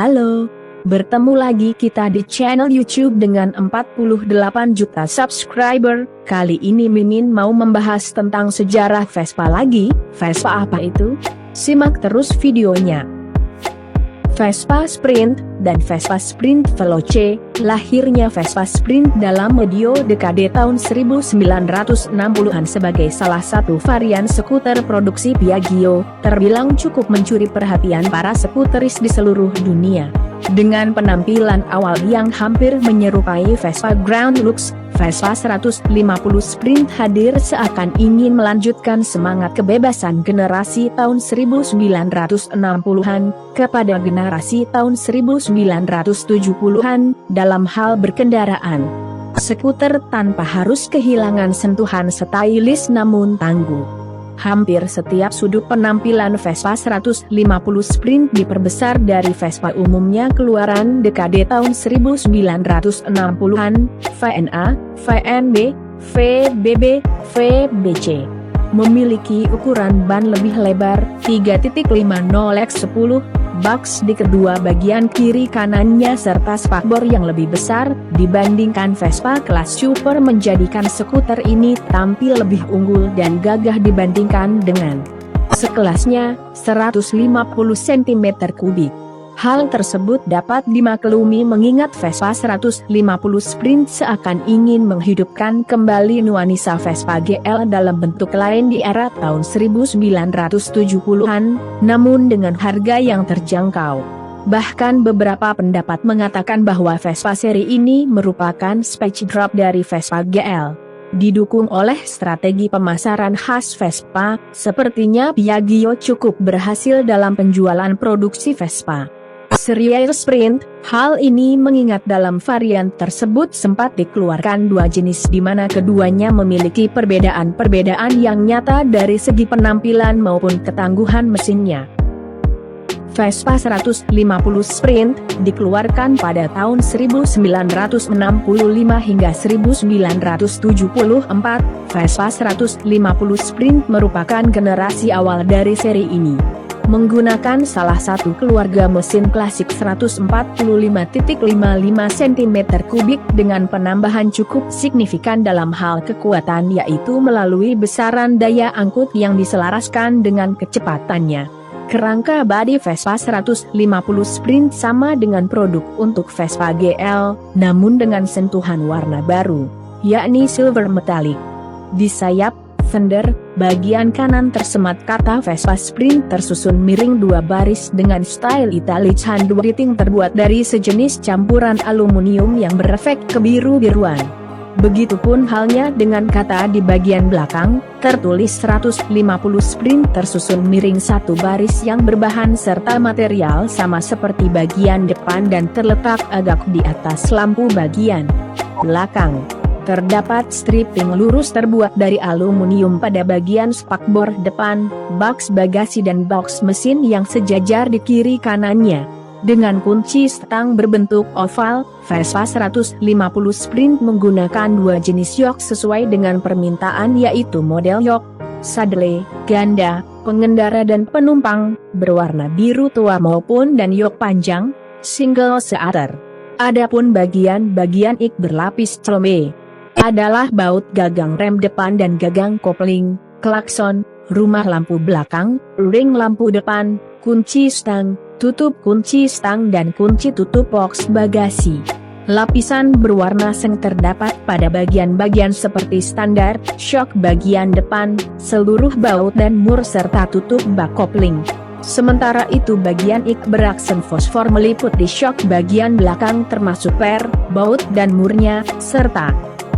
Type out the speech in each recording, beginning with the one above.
Halo, bertemu lagi kita di channel YouTube dengan 48 juta subscriber. Kali ini Mimin mau membahas tentang sejarah Vespa lagi. Vespa apa itu? Simak terus videonya. Vespa Sprint dan Vespa Sprint Veloce. Lahirnya Vespa Sprint dalam medio dekade tahun 1960-an sebagai salah satu varian skuter produksi Piaggio, terbilang cukup mencuri perhatian para skuteris di seluruh dunia. Dengan penampilan awal yang hampir menyerupai Vespa Grand Lux, Vespa 150 Sprint hadir seakan ingin melanjutkan semangat kebebasan generasi tahun 1960-an kepada generasi tahun 1970-an dalam hal berkendaraan. Skuter tanpa harus kehilangan sentuhan stylish namun tangguh. Hampir setiap sudut penampilan Vespa 150 Sprint diperbesar dari Vespa umumnya keluaran dekade tahun 1960-an, VNA, VNB, VBB, VBC. Memiliki ukuran ban lebih lebar, 3.50x10, box di kedua bagian kiri kanannya serta spakbor yang lebih besar, dibandingkan Vespa kelas super menjadikan skuter ini tampil lebih unggul dan gagah dibandingkan dengan sekelasnya, 150 cm3. Hal tersebut dapat dimaklumi mengingat Vespa 150 Sprint seakan ingin menghidupkan kembali nuansa Vespa GL dalam bentuk lain di era tahun 1970-an, namun dengan harga yang terjangkau. Bahkan beberapa pendapat mengatakan bahwa Vespa seri ini merupakan spec drop dari Vespa GL. Didukung oleh strategi pemasaran khas Vespa, sepertinya Piaggio cukup berhasil dalam penjualan produksi Vespa serial Sprint. Hal ini mengingat dalam varian tersebut sempat dikeluarkan dua jenis di mana keduanya memiliki perbedaan-perbedaan yang nyata dari segi penampilan maupun ketangguhan mesinnya. Vespa 150 Sprint dikeluarkan pada tahun 1965 hingga 1974. Vespa 150 Sprint merupakan generasi awal dari seri ini. Menggunakan salah satu keluarga mesin klasik 145.55 cm3 dengan penambahan cukup signifikan dalam hal kekuatan yaitu melalui besaran daya angkut yang diselaraskan dengan kecepatannya. Kerangka bodi Vespa 150 Sprint sama dengan produk untuk Vespa GL, namun dengan sentuhan warna baru, yakni silver metallic. Di sayap fender, bagian kanan tersemat kata Vespa Sprint tersusun miring dua baris dengan style italic handwriting terbuat dari sejenis campuran aluminium yang berefek kebiru-biruan. Begitupun halnya dengan kata di bagian belakang, tertulis 150 Sprint tersusun miring satu baris yang berbahan serta material sama seperti bagian depan dan terletak agak di atas lampu bagian belakang. Terdapat stripping lurus terbuat dari aluminium pada bagian spakbor depan, box bagasi dan box mesin yang sejajar di kiri kanannya. Dengan kunci stang berbentuk oval, Vespa 150 Sprint menggunakan dua jenis yok sesuai dengan permintaan yaitu model yok saddle, ganda, pengendara dan penumpang, berwarna biru tua maupun dan yok panjang, single seater. Adapun bagian-bagian ik berlapis chrome adalah baut gagang rem depan dan gagang kopling, klakson, rumah lampu belakang, ring lampu depan, kunci stang, tutup kunci stang dan kunci tutup box bagasi. Lapisan berwarna seng terdapat pada bagian-bagian seperti standar, shock bagian depan, seluruh baut dan mur serta tutup bak kopling. Sementara itu bagian ik beraksen fosfor meliput di shock bagian belakang termasuk per, baut dan murnya, serta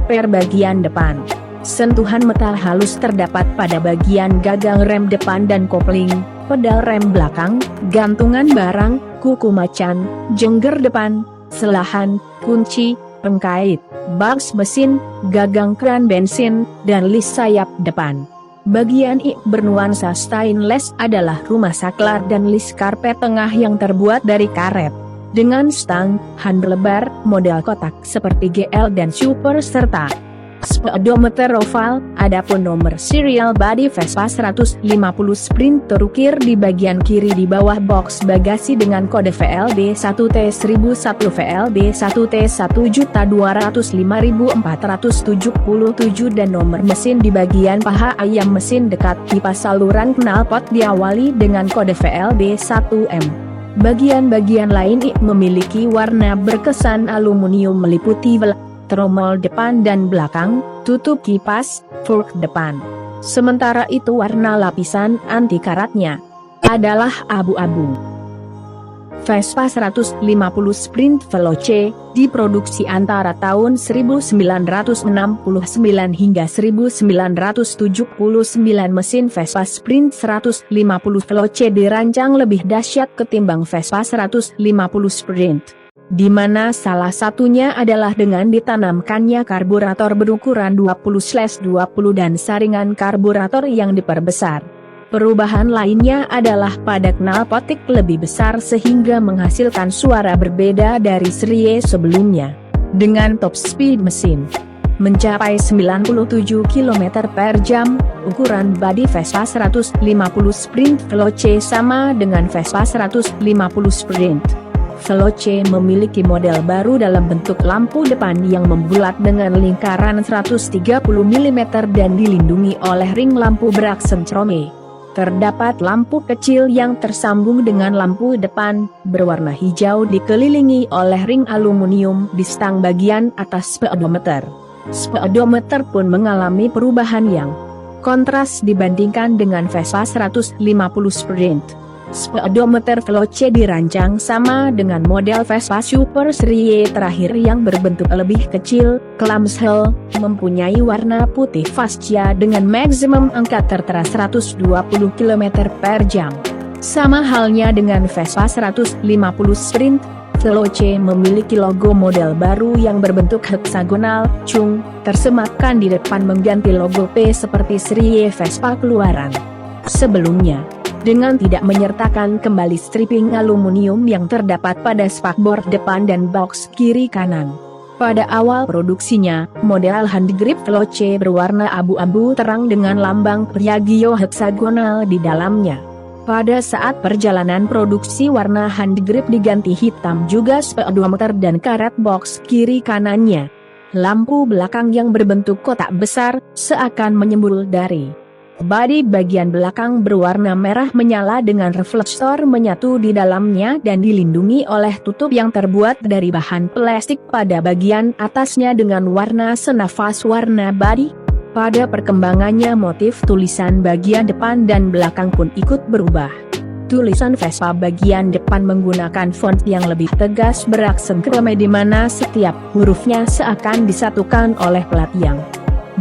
per bagian depan. Sentuhan metal halus terdapat pada bagian gagang rem depan dan kopling, pedal rem belakang, gantungan barang, kuku macan, jengger depan, selahan, kunci, pengkait. box mesin, gagang kran bensin, dan lis sayap depan. Bagian I bernuansa stainless adalah rumah saklar dan lis karpet tengah yang terbuat dari karet. Dengan stang, handlebar, model kotak seperti GL dan Super serta speedometer oval, adapun nomor serial bodi Vespa 150 Sprint terukir di bagian kiri di bawah box bagasi dengan kode VLB1T1001 VLB1T1.205.477 dan nomor mesin di bagian paha ayam mesin dekat pipa saluran knalpot diawali dengan kode VLB1M. Bagian-bagian lain memiliki warna berkesan aluminium meliputi velg, tromol depan dan belakang, tutup kipas, fork depan. Sementara itu warna lapisan anti karatnya adalah abu-abu. Vespa 150 Sprint Veloce diproduksi antara tahun 1969 hingga 1979. Mesin Vespa Sprint 150 Veloce dirancang lebih dahsyat ketimbang Vespa 150 Sprint, di mana salah satunya adalah dengan ditanamkannya karburator berukuran 20/20 dan saringan karburator yang diperbesar. Perubahan lainnya adalah pada knalpot lebih besar sehingga menghasilkan suara berbeda dari seri sebelumnya. Dengan top speed mesin mencapai 97 km/jam, ukuran bodi Vespa 150 Sprint Veloce sama dengan Vespa 150 Sprint. Veloce memiliki model baru dalam bentuk lampu depan yang membulat dengan lingkaran 130 mm dan dilindungi oleh ring lampu beraksen chrome. Terdapat lampu kecil yang tersambung dengan lampu depan, berwarna hijau dikelilingi oleh ring aluminium di stang bagian atas speedometer. Speedometer pun mengalami perubahan yang kontras dibandingkan dengan Vespa 150 Sprint. Speedometer Veloce dirancang sama dengan model Vespa Super seri terakhir yang berbentuk lebih kecil, clamshell, mempunyai warna putih fascia dengan maksimum angka tertera 120 km/jam. Sama halnya dengan Vespa 150 Sprint, Veloce memiliki logo model baru yang berbentuk heksagonal, cung, tersematkan di depan mengganti logo P seperti seri Vespa keluaran sebelumnya, dengan tidak menyertakan kembali stripping aluminium yang terdapat pada spakbor depan dan box kiri kanan. Pada awal produksinya, model handgrip Veloce berwarna abu-abu terang dengan lambang Piaggio heksagonal di dalamnya. Pada saat perjalanan produksi warna handgrip diganti hitam juga speedometer dan karet box kiri kanannya. Lampu belakang yang berbentuk kotak besar, seakan menyembul dari bodi bagian belakang berwarna merah menyala dengan reflektor menyatu di dalamnya dan dilindungi oleh tutup yang terbuat dari bahan plastik pada bagian atasnya dengan warna senafas warna bodi. Pada perkembangannya motif tulisan bagian depan dan belakang pun ikut berubah. Tulisan Vespa bagian depan menggunakan font yang lebih tegas beraksen chrome di mana setiap hurufnya seakan disatukan oleh plat yang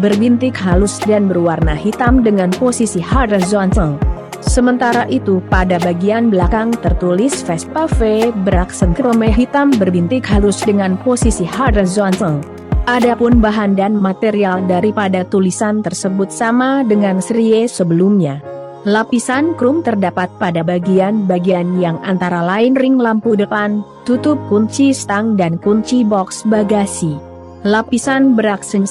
berbintik halus dan berwarna hitam dengan posisi horizontal. Sementara itu pada bagian belakang tertulis Vespa V beraksen chrome hitam berbintik halus dengan posisi horizontal. Adapun bahan dan material daripada tulisan tersebut sama dengan seri sebelumnya. Lapisan krom terdapat pada bagian-bagian yang antara lain ring lampu depan, tutup kunci stang dan kunci box bagasi. Lapisan beraksen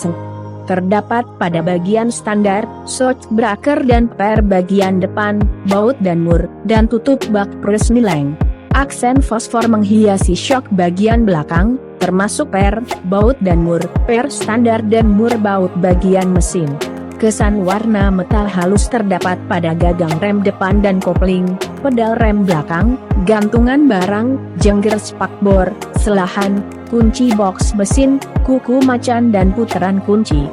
terdapat pada bagian standar, shockbreaker dan per bagian depan, baut dan mur, dan tutup bak persnileng. Aksen fosfor menghiasi shock bagian belakang, termasuk per, baut dan mur, per standar dan mur baut bagian mesin. Kesan warna metal halus terdapat pada gagang rem depan dan kopling, pedal rem belakang, gantungan barang, jengger spakbor, selahan, kunci box mesin, kuku macan dan putaran kunci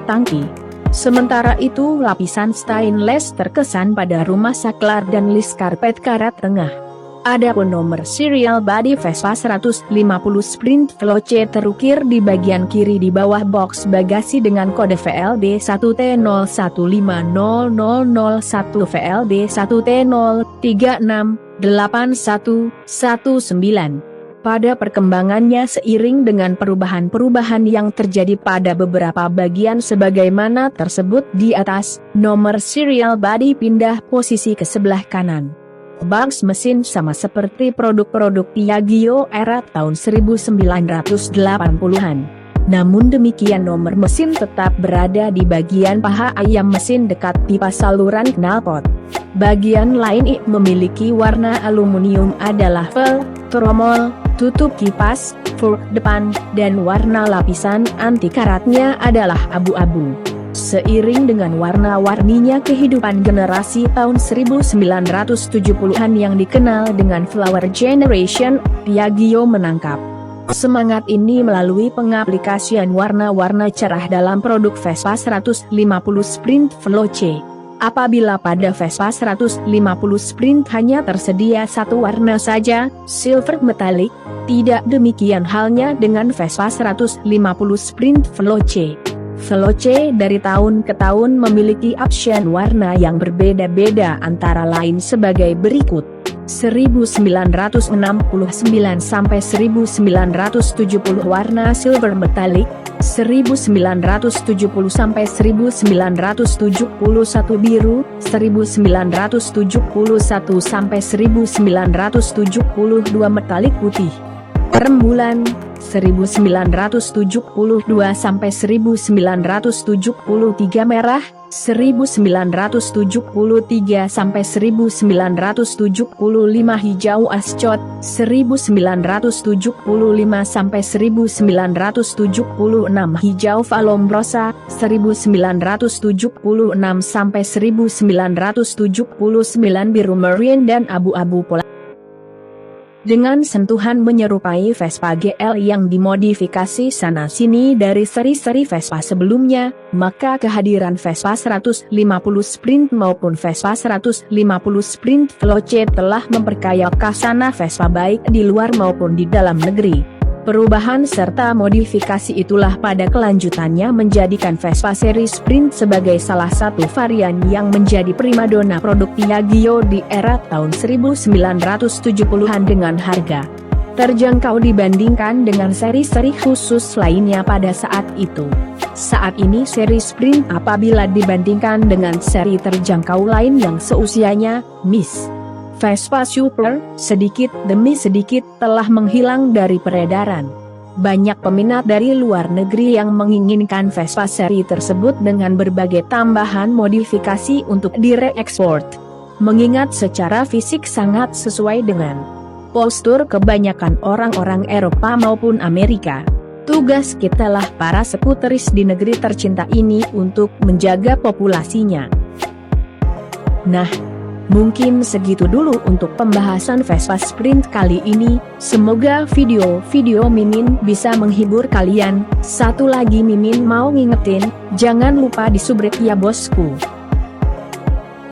tangki. Sementara itu lapisan stainless terkesan pada rumah saklar dan lis karpet karet tengah. Adapun nomor serial bodi Vespa 150 Sprint Veloce terukir di bagian kiri di bawah box bagasi dengan kode VLB1T01500001 VLB1T0368119. Pada perkembangannya seiring dengan perubahan-perubahan yang terjadi pada beberapa bagian sebagaimana tersebut di atas, nomor serial body pindah posisi ke sebelah kanan. Box mesin sama seperti produk-produk Piaggio era tahun 1980-an. Namun demikian nomor mesin tetap berada di bagian paha ayam mesin dekat pipa saluran knalpot. Bagian lain memiliki warna aluminium adalah velg, tromol, tutup kipas, fork depan, dan warna lapisan anti karatnya adalah abu-abu. Seiring dengan warna-warninya kehidupan generasi tahun 1970-an yang dikenal dengan Flower Generation, Piaggio menangkap semangat ini melalui pengaplikasian warna-warna cerah dalam produk Vespa 150 Sprint Veloce. Apabila pada Vespa 150 Sprint hanya tersedia satu warna saja, silver metallic, tidak demikian halnya dengan Vespa 150 Sprint Veloce. Veloce dari tahun ke tahun memiliki option warna yang berbeda-beda antara lain sebagai berikut. 1969 sampai 1970 warna silver metallic, 1970 sampai 1971 biru, 1971 sampai 1972 metalik putih. Rembulan 1972 sampai 1973 merah, 1973 sampai 1975 hijau ascot, 1975 sampai 1976 hijau valombrosa, 1976 sampai 1979 biru marine dan abu-abu pola. Dengan sentuhan menyerupai Vespa GL yang dimodifikasi sana-sini dari seri-seri Vespa sebelumnya, maka kehadiran Vespa 150 Sprint maupun Vespa 150 Sprint Veloce telah memperkaya khasana Vespa baik di luar maupun di dalam negeri. Perubahan serta modifikasi itulah pada kelanjutannya menjadikan Vespa seri Sprint sebagai salah satu varian yang menjadi primadona produk Piaggio di era tahun 1970-an dengan harga terjangkau dibandingkan dengan seri-seri khusus lainnya pada saat itu. Saat ini seri Sprint apabila dibandingkan dengan seri terjangkau lain yang seusianya, Miss Vespa Super, sedikit demi sedikit telah menghilang dari peredaran. Banyak peminat dari luar negeri yang menginginkan Vespa seri tersebut dengan berbagai tambahan modifikasi untuk direekspor. Mengingat secara fisik sangat sesuai dengan postur kebanyakan orang-orang Eropa maupun Amerika. Tugas kitalah para skuteris di negeri tercinta ini untuk menjaga populasinya. Nah, mungkin segitu dulu untuk pembahasan Vespa Sprint kali ini. Semoga video-video Mimin bisa menghibur kalian. Satu lagi Mimin mau ngingetin, jangan lupa di subscribe ya bosku.